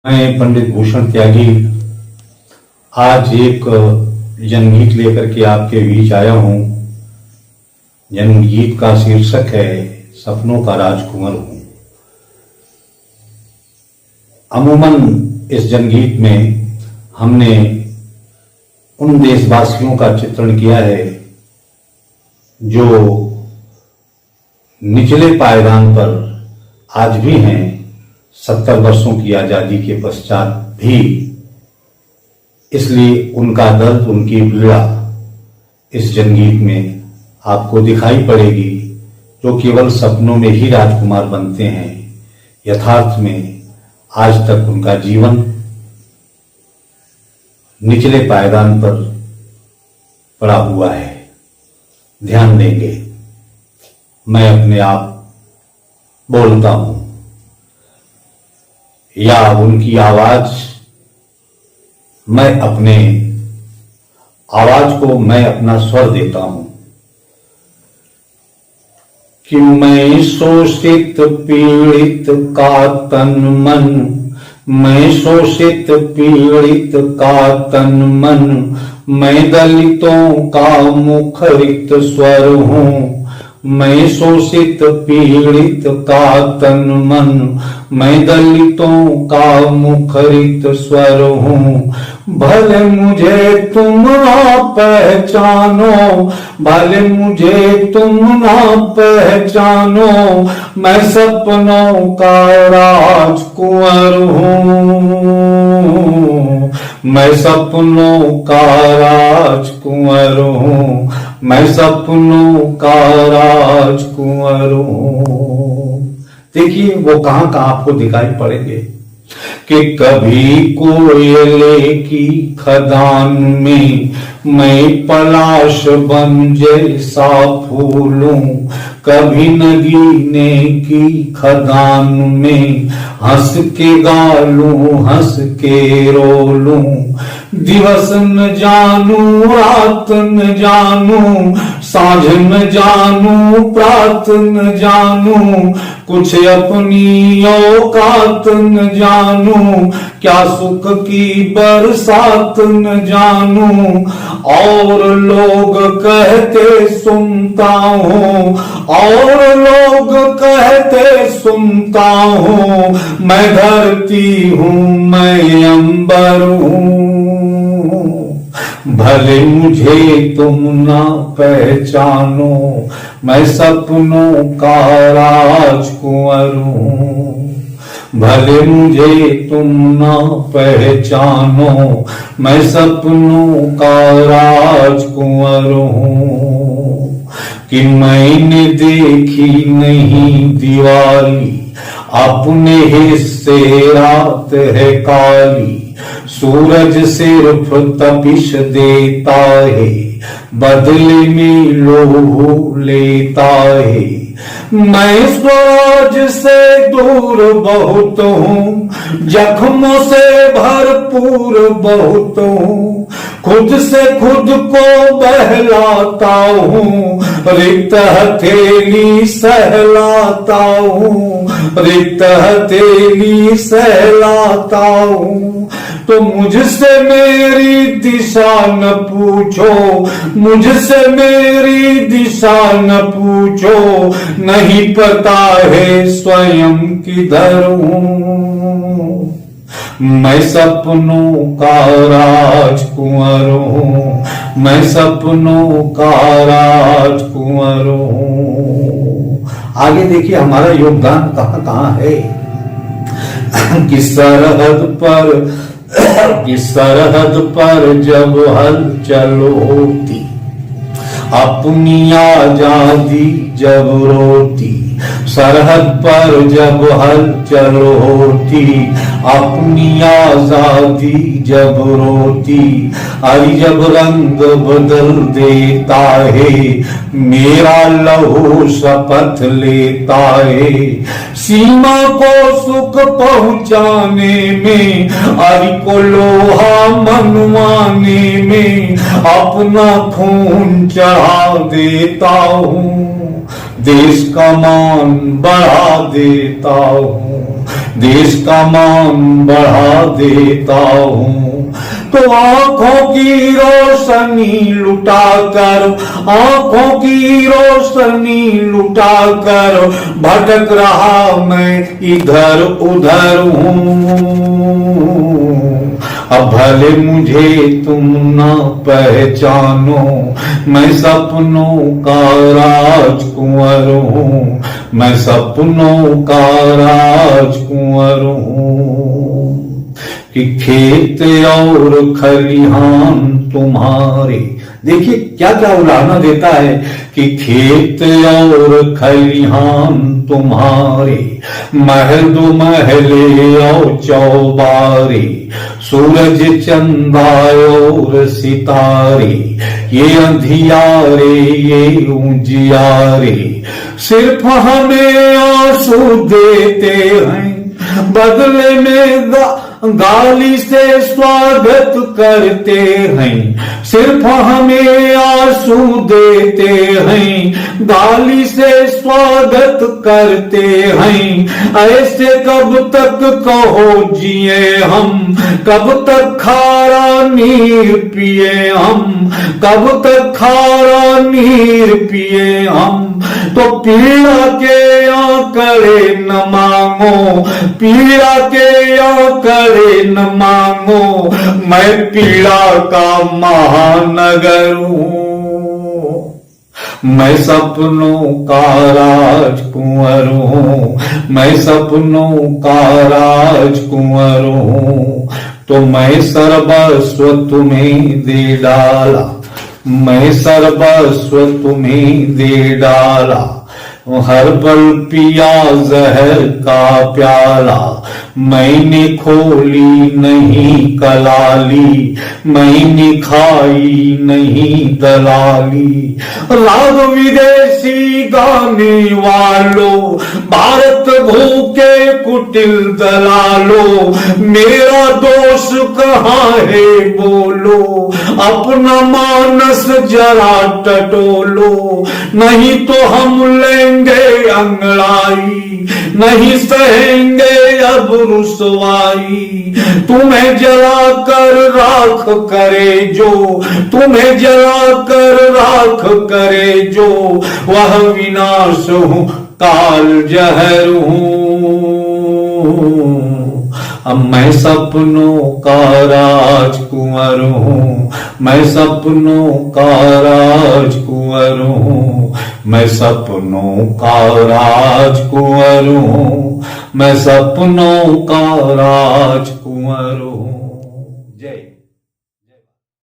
मैं पंडित भूषण त्यागी आज एक जनगीत लेकर के आपके बीच आया हूं। जनगीत का शीर्षक है सपनों का राजकुंवर हूं। अमूमन इस जनगीत में हमने उन देशवासियों का चित्रण किया है जो निचले पायदान पर आज भी हैं। 70 वर्षों की आजादी के पश्चात भी, इसलिए उनका दर्द, उनकी पीड़ा इस जनगीत में आपको दिखाई पड़ेगी, जो केवल सपनों में ही राजकुमार बनते हैं। यथार्थ में आज तक उनका जीवन निचले पायदान पर पड़ा हुआ है। ध्यान देंगे, मैं अपने आप बोलता हूं या उनकी आवाज, मैं अपने आवाज को मैं अपना स्वर देता हूं कि मैं शोषित पीड़ित का तन मन, मैं शोषित पीड़ित का तन मन, मैं दलितों का मुखरित स्वर हूं। मैं शोषित पीड़ित का तन मन, मैं दलितों का मुखरित स्वर हूँ। भले मुझे तुम ना पहचानो, भले मुझे तुम ना पहचानो, मैं सपनों का राजकुंवर हूँ। मैं सपनों का राजकुंवर हूँ, मैं सपनों का राजकुंवर हूँ। देखिए वो कहां कहां आपको दिखाई पड़ेंगे कि कभी कोयले की खदान में मैं पलाश बन जैसा फूलूं, कभी नगीने की खदान में हंस के गालूं, हंस के रोलूं। दिवस न जानू, रात न जानू, साँझ न जानू, प्रात न जानू, कुछ अपनी औकात न जानू, क्या सुख की बरसात न जानू। और लोग कहते सुनता हूँ, और लोग कहते सुनता हूँ, मैं धरती हूँ, मैं अंबर हूँ। भले मुझे तुम ना पहचानो, मैं सपनों का राजकुंवर हूँ। भले मुझे तुम ना पहचानो, मैं सपनों का राजकुंवर हूँ। कि मैंने देखी नहीं दिवाली, अपने हिस्से रात है काली, सूरज सिर्फ तपिश देता है, बदले में लोभ लेता है। मैं स्वराज से दूर बहुत हूँ, जख्मों से भरपूर बहुत हूँ, खुद से खुद को बहलाता हूँ, रिक्त हथेली सहलाता हूँ, रिक्त हथेली सहलाता हूँ। तो मुझसे मेरी दिशा न पूछो, मुझसे मेरी दिशा न पूछो, नहीं पता है स्वयं किधर हूँ। मैं सपनों का राजकुंवर हूँ, मैं सपनों का राजकुंवर हूँ। आगे देखिए हमारा योगदान कहाँ कहाँ है। कि सरहद पर कि सरहद पर जब हलचल होती, अपनी आजादी जब रोती, सरहद पर जब हलचल होती, अपनी आजादी जब रोती, अरे जब रंग बदल देता है, मेरा लहू शपथ लेता है, सीमा को सुख पहुंचाने में, अरे को लोहा मनवाने में, अपना खून चढ़ा देता हूँ, देश का मान बढ़ा देता हूँ, देश का मान बढ़ा देता हूँ। तो आंखों की रोशनी लुटाकर, आंखों की रोशनी लुटाकर भटक रहा मैं इधर उधर हूँ। अब भले मुझे तुम ना पहचानो, मैं सपनों का राजकुंवर हूँ, मैं सपनों का राजकुंवर हूँ। कि खेत और खलिहान तुम्हारे, देखिए क्या क्या उदाहरण देता है कि खेत और खलिहान तुम्हारे, महल दो महले और चौबारे, सूरज चंदा और सितारे, ये अंधियारे ये उजियारे, सिर्फ हमें आंसू देते हैं, बदले में गाली से स्वागत करते हैं। सिर्फ हमें आंसू देते हैं, गाली से स्वागत करते हैं। ऐसे कब तक कहो जिए हम, कब तक खारा नीर पिए हम, कब तक खारा नीर पिए हम। तो पीड़ा के आंकड़े न मांगो, पीड़ा के आंकड़े न मांगो, मैं पीड़ा का महानगर हूँ। मैं सपनों का राजकुंवर हूँ, मैं सपनों का राजकुंवर हूँ। तो मैं सर्वस्व तुम्हें दे डाला, मैं सर्वस्व तुम्हें दे डाला। हर पल पिया जहर का प्याला, मैंने खोली नहीं कलाली, मैंने खाई नहीं दलाली। राग विदेशी गाने वालों, भारत भूखे कुटिल दलालों, मेरा दोष कहाँ है बोलो, अपना मानस जरा टटोलो। नहीं तो हम लेंगे अंगड़ाई, नहीं सहेंगे अब रुसवाई। तुम्हें जला कर राख करे जो, तुम्हें जला कर राख करे जो, वह विनाश हूँ काल जहर हूँ। अब मैं सपनों का राजकुंवर हूँ, मैं सपनों का राजकुंवर हूँ, मैं सपनों का राजकुंवर हूँ, मैं सपनों का राजकुंवर हूँ। जय।